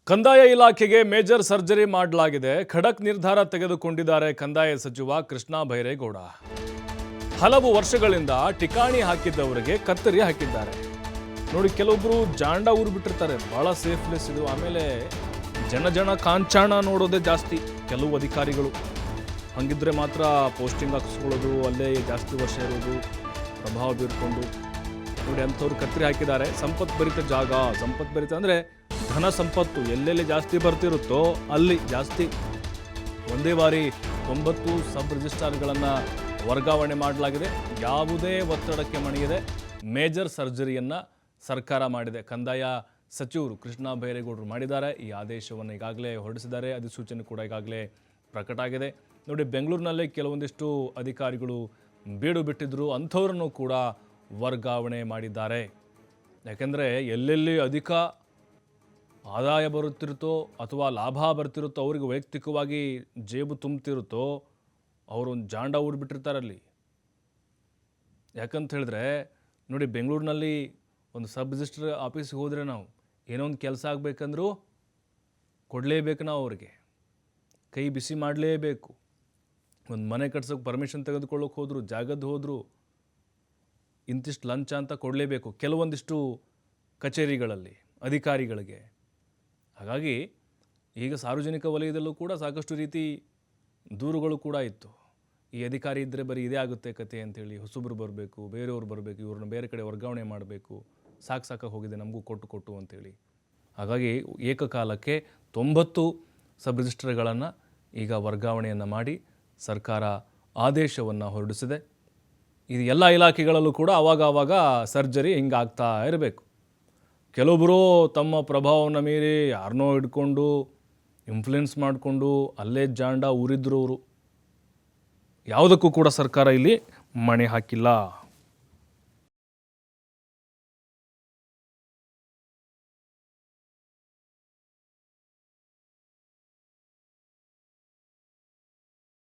ಕಂದಾಯ ಇಲಾಖೆಗೆ major surgery ಮಾಡಲಾಗಿದೆ. ಖಡಕ್ ನಿರ್ಧಾರ ತೆಗೆದುಕೊಂಡಿದ್ದಾರೆ ಕಂದಾಯ ಸಚಿವ ಕೃಷ್ಣ ಬೈರೇಗೌಡ. ಹಲವು ವರ್ಷಗಳಿಂದ ಠಿಕಾಣಿ ಹಾಕಿದ್ದವರಿಗೆ ಕತ್ತರಿ ಹಾಕಿದ್ದಾರೆ. ನೋಡಿ, ಕೆಲವೊಬ್ರು ಜಾಂಡ ಊರು ಬಿಟ್ಟಿರ್ತಾರೆ, ಬಹಳ ಸೇಫ್ನೆಸ್ ಇದು. ಆಮೇಲೆ ಜನ ಕಾಂಚಾಣ ನೋಡೋದೇ ಜಾಸ್ತಿ ಕೆಲವು ಅಧಿಕಾರಿಗಳು. ಹಂಗಿದ್ರೆ ಮಾತ್ರ ಪೋಸ್ಟಿಂಗ್ ಹಾಕಿಸ್ಕೊಳ್ಳೋದು, ಅಲ್ಲೇ ಜಾಸ್ತಿ ವರ್ಷ ಇರೋದು, ಪ್ರಭಾವ ಬೀರ್ಕೊಂಡು. ನೋಡಿ, ಅಂಥವ್ರು ಕತ್ತರಿ ಹಾಕಿದ್ದಾರೆ. ಸಂಪತ್ ಭರಿತ ಜಾಗ, ಸಂಪತ್ ಭರಿತ ಅಂದರೆ ಧನ ಸಂಪತ್ತು ಎಲ್ಲೆಲ್ಲಿ ಜಾಸ್ತಿ ಬರ್ತಿರುತ್ತೋ ಅಲ್ಲಿ ಜಾಸ್ತಿ. ಒಂದೇ ಬಾರಿ 90 ಸಬ್ ರಿಜಿಸ್ಟ್ರಾರ್ಗಳನ್ನು ವರ್ಗಾವಣೆ ಮಾಡಲಾಗಿದೆ. ಯಾವುದೇ ಒತ್ತಡಕ್ಕೆ ಮಣಿಯದೆ ಮೇಜರ್ ಸರ್ಜರಿಯನ್ನು ಸರ್ಕಾರ ಮಾಡಿದೆ. ಕಂದಾಯ ಸಚಿವರು ಕೃಷ್ಣ ಬೈರೇಗೌಡರು ಮಾಡಿದ್ದಾರೆ. ಈ ಆದೇಶವನ್ನು ಈಗಾಗಲೇ ಹೊರಡಿಸಿದ್ದಾರೆ. ಅಧಿಸೂಚನೆ ಕೂಡ ಈಗಾಗಲೇ ಪ್ರಕಟ ಆಗಿದೆ. ನೋಡಿ, ಬೆಂಗಳೂರಿನಲ್ಲೇ ಕೆಲವೊಂದಿಷ್ಟು ಅಧಿಕಾರಿಗಳು ಬೀಡು ಬಿಟ್ಟಿದ್ರು, ಅಂಥವ್ರನ್ನು ಕೂಡ ವರ್ಗಾವಣೆ ಮಾಡಿದ್ದಾರೆ. ಯಾಕೆಂದರೆ ಎಲ್ಲೆಲ್ಲಿ ಅಧಿಕ ಆದಾಯ ಬರುತ್ತಿರುತ್ತೋ ಅಥವಾ ಲಾಭ ಬರ್ತಿರುತ್ತೋ, ಅವರಿಗೆ ವೈಯಕ್ತಿಕವಾಗಿ ಜೇಬು ತುಂಬ್ತಿರುತ್ತೋ, ಅವರು ಒಂದು ಜಾಂಡ ಊಡ್ಬಿಟ್ಟಿರ್ತಾರಲ್ಲಿ. ಯಾಕಂತ ಹೇಳಿದ್ರೆ ನೋಡಿ, ಬೆಂಗಳೂರಿನಲ್ಲಿ ಒಂದು ಸಬ್ ರಿಜಿಸ್ಟ್ರ್ ಆಫೀಸಿಗೆ ಹೋದರೆ ನಾವು ಏನೋ ಒಂದು ಕೆಲಸ ಆಗಬೇಕಂದ್ರೂ ಕೊಡಲೇಬೇಕು. ನಾವು ಅವ್ರಿಗೆ ಕೈ ಬಿಸಿ ಮಾಡಲೇಬೇಕು. ಒಂದು ಮನೆ ಕಟ್ಸೋಕೆ ಪರ್ಮಿಷನ್ ತೆಗೆದುಕೊಳ್ಳೋಕೆ ಹೋದ್ರು, ಜಾಗದ್ದು ಹೋದರು, ಇಂತಿಷ್ಟು ಲಂಚ ಅಂತ ಕೊಡಲೇಬೇಕು ಕೆಲವೊಂದಿಷ್ಟು ಕಚೇರಿಗಳಲ್ಲಿ ಅಧಿಕಾರಿಗಳಿಗೆ. ಹಾಗಾಗಿ ಈಗ ಸಾರ್ವಜನಿಕ ವಲಯದಲ್ಲೂ ಕೂಡ ಸಾಕಷ್ಟು ರೀತಿ ದೂರುಗಳು ಕೂಡ ಇತ್ತು. ಈ ಅಧಿಕಾರಿ ಇದ್ದರೆ ಬರೀ ಇದೇ ಆಗುತ್ತೆ ಕತೆ ಅಂಥೇಳಿ, ಹೊಸಬ್ರು ಬರಬೇಕು, ಬೇರೆಯವ್ರು ಬರಬೇಕು, ಇವ್ರನ್ನ ಬೇರೆ ಕಡೆ ವರ್ಗಾವಣೆ ಮಾಡಬೇಕು, ಸಾಕಾಗಿ ಹೋಗಿದೆ ನಮಗೂ ಕೊಟ್ಟು ಅಂಥೇಳಿ. ಹಾಗಾಗಿ ಏಕಕಾಲಕ್ಕೆ 90 ಸಬ್ ರಿಜಿಸ್ಟ್ರಾರ್ಗಳನ್ನು ಈಗ ವರ್ಗಾವಣೆಯನ್ನು ಮಾಡಿ ಸರ್ಕಾರ ಆದೇಶವನ್ನು ಹೊರಡಿಸಿದೆ. ಇದು ಎಲ್ಲ ಇಲಾಖೆಗಳಲ್ಲೂ ಕೂಡ ಆವಾಗ ಸರ್ಜರಿ ಹಿಂಗಾಗ್ತಾ ಇರಬೇಕು. ಕೆಲವೊಬ್ಬರು ತಮ್ಮ ಪ್ರಭಾವವನ್ನು ಮೀರಿ ಯಾರನ್ನೋ ಹಿಡ್ಕೊಂಡು ಇನ್ಫ್ಲುಯೆನ್ಸ್ ಮಾಡಿಕೊಂಡು ಅಲ್ಲೇ ಜಾಂಡ ಊರಿದ್ರು. ಅವರು ಯಾವುದಕ್ಕೂ ಕೂಡ ಸರ್ಕಾರ ಇಲ್ಲಿ ಮಣೆ ಹಾಕಿಲ್ಲ.